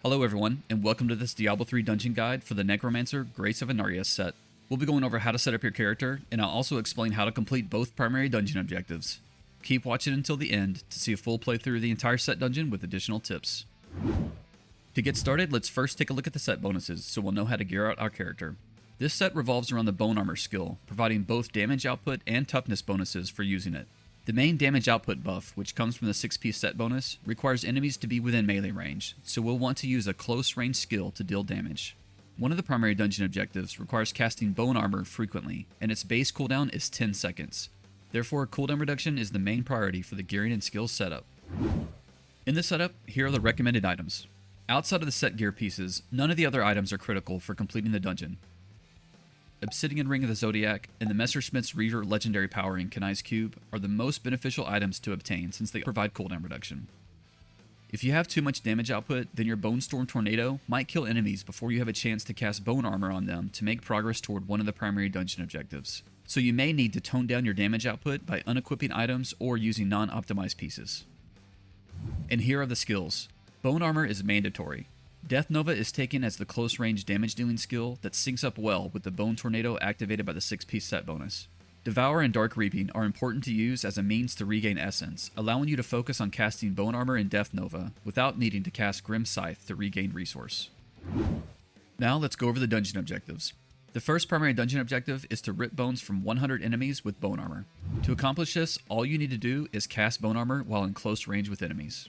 Hello everyone, and welcome to this Diablo 3 dungeon guide for the Necromancer Grace of Inarius set. We'll be going over how to set up your character, and I'll also explain how to complete both primary dungeon objectives. Keep watching until the end to see a full playthrough of the entire set dungeon with additional tips. To get started, let's first take a look at the set bonuses so we'll know how to gear out our character. This set revolves around the Bone Armor skill, providing both damage output and toughness bonuses for using it. The main damage output buff, which comes from the 6-piece set bonus, requires enemies to be within melee range, so we'll want to use a close range skill to deal damage. One of the primary dungeon objectives requires casting Bone Armor frequently, and its base cooldown is 10 seconds. Therefore, cooldown reduction is the main priority for the gearing and skills setup. In this setup, here are the recommended items. Outside of the set gear pieces, none of the other items are critical for completing the dungeon. Obsidian Ring of the Zodiac and the Messerschmitt's Reaver Legendary Powering Kanai's Cube are the most beneficial items to obtain since they provide cooldown reduction. If you have too much damage output, then your Bone Storm Tornado might kill enemies before you have a chance to cast Bone Armor on them to make progress toward one of the primary dungeon objectives. So you may need to tone down your damage output by unequipping items or using non-optimized pieces. And here are the skills. Bone Armor is mandatory. Death Nova is taken as the close-range damage-dealing skill that syncs up well with the Bone Tornado activated by the 6-piece set bonus. Devour and Dark Reaping are important to use as a means to regain essence, allowing you to focus on casting Bone Armor and Death Nova without needing to cast Grim Scythe to regain resource. Now let's go over the dungeon objectives. The first primary dungeon objective is to rip bones from 100 enemies with Bone Armor. To accomplish this, all you need to do is cast Bone Armor while in close range with enemies.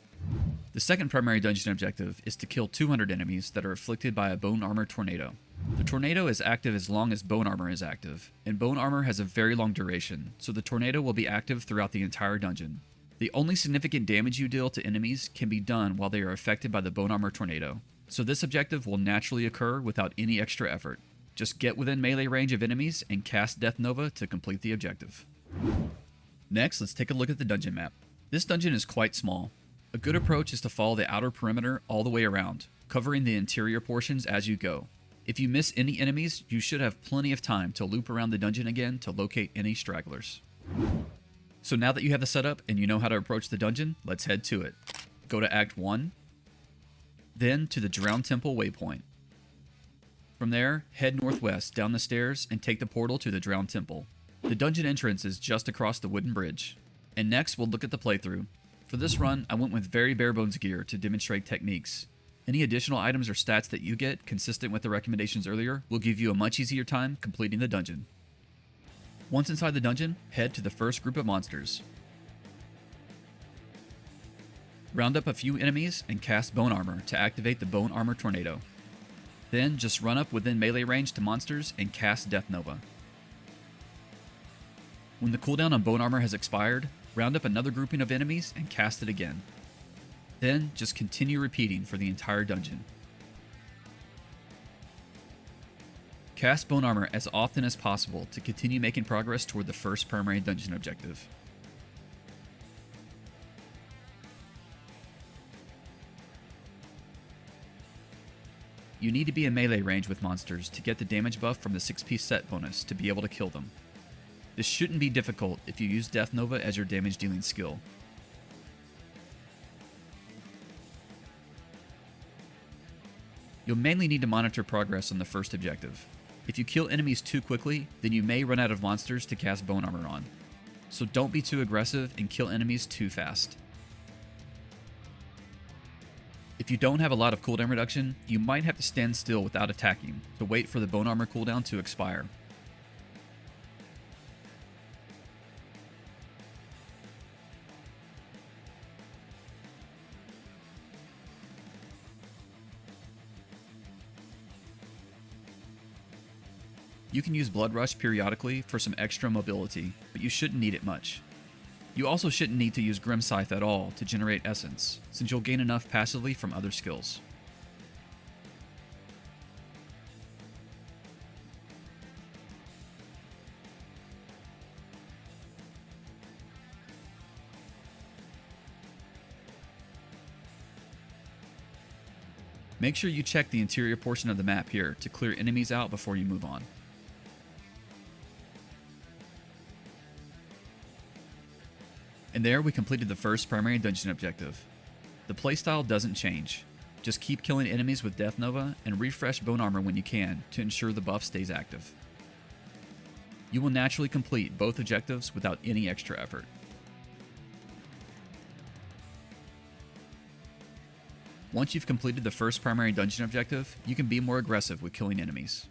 The second primary dungeon objective is to kill 200 enemies that are afflicted by a Bone Armor Tornado. The Tornado is active as long as Bone Armor is active, and Bone Armor has a very long duration, so the Tornado will be active throughout the entire dungeon. The only significant damage you deal to enemies can be done while they are affected by the Bone Armor Tornado, so this objective will naturally occur without any extra effort. Just get within melee range of enemies and cast Death Nova to complete the objective. Next, let's take a look at the dungeon map. This dungeon is quite small. A good approach is to follow the outer perimeter all the way around, covering the interior portions as you go. If you miss any enemies, you should have plenty of time to loop around the dungeon again to locate any stragglers. So now that you have the setup and you know how to approach the dungeon, let's head to it. Go to Act 1, then to the Drowned Temple waypoint. From there, head northwest down the stairs and take the portal to the Drowned Temple. The dungeon entrance is just across the wooden bridge. And next, we'll look at the playthrough. For this run, I went with very bare bones gear to demonstrate techniques. Any additional items or stats that you get, consistent with the recommendations earlier, will give you a much easier time completing the dungeon. Once inside the dungeon, head to the first group of monsters. Round up a few enemies and cast Bone Armor to activate the Bone Armor Tornado. Then just run up within melee range to monsters and cast Death Nova. When the cooldown on Bone Armor has expired, round up another grouping of enemies and cast it again. Then just continue repeating for the entire dungeon. Cast Bone Armor as often as possible to continue making progress toward the first primary dungeon objective. You need to be in melee range with monsters to get the damage buff from the 6-piece set bonus to be able to kill them. This shouldn't be difficult if you use Death Nova as your damage dealing skill. You'll mainly need to monitor progress on the first objective. If you kill enemies too quickly, then you may run out of monsters to cast Bone Armor on. So don't be too aggressive and kill enemies too fast. If you don't have a lot of cooldown reduction, you might have to stand still without attacking to wait for the Bone Armor cooldown to expire. You can use Blood Rush periodically for some extra mobility, but you shouldn't need it much. You also shouldn't need to use Grim Scythe at all to generate essence, since you'll gain enough passively from other skills. Make sure you check the interior portion of the map here to clear enemies out before you move on. And there we completed the first primary dungeon objective. The playstyle doesn't change. Just keep killing enemies with Death Nova and refresh Bone Armor when you can to ensure the buff stays active. You will naturally complete both objectives without any extra effort. Once you've completed the first primary dungeon objective, you can be more aggressive with killing enemies.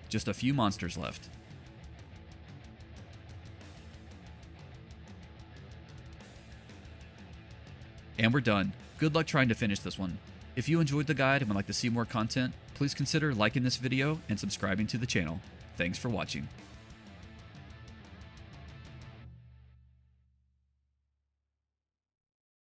Just a few monsters left. And we're done. Good luck trying to finish this one. If you enjoyed the guide and would like to see more content, please consider liking this video and subscribing to the channel. Thanks for watching.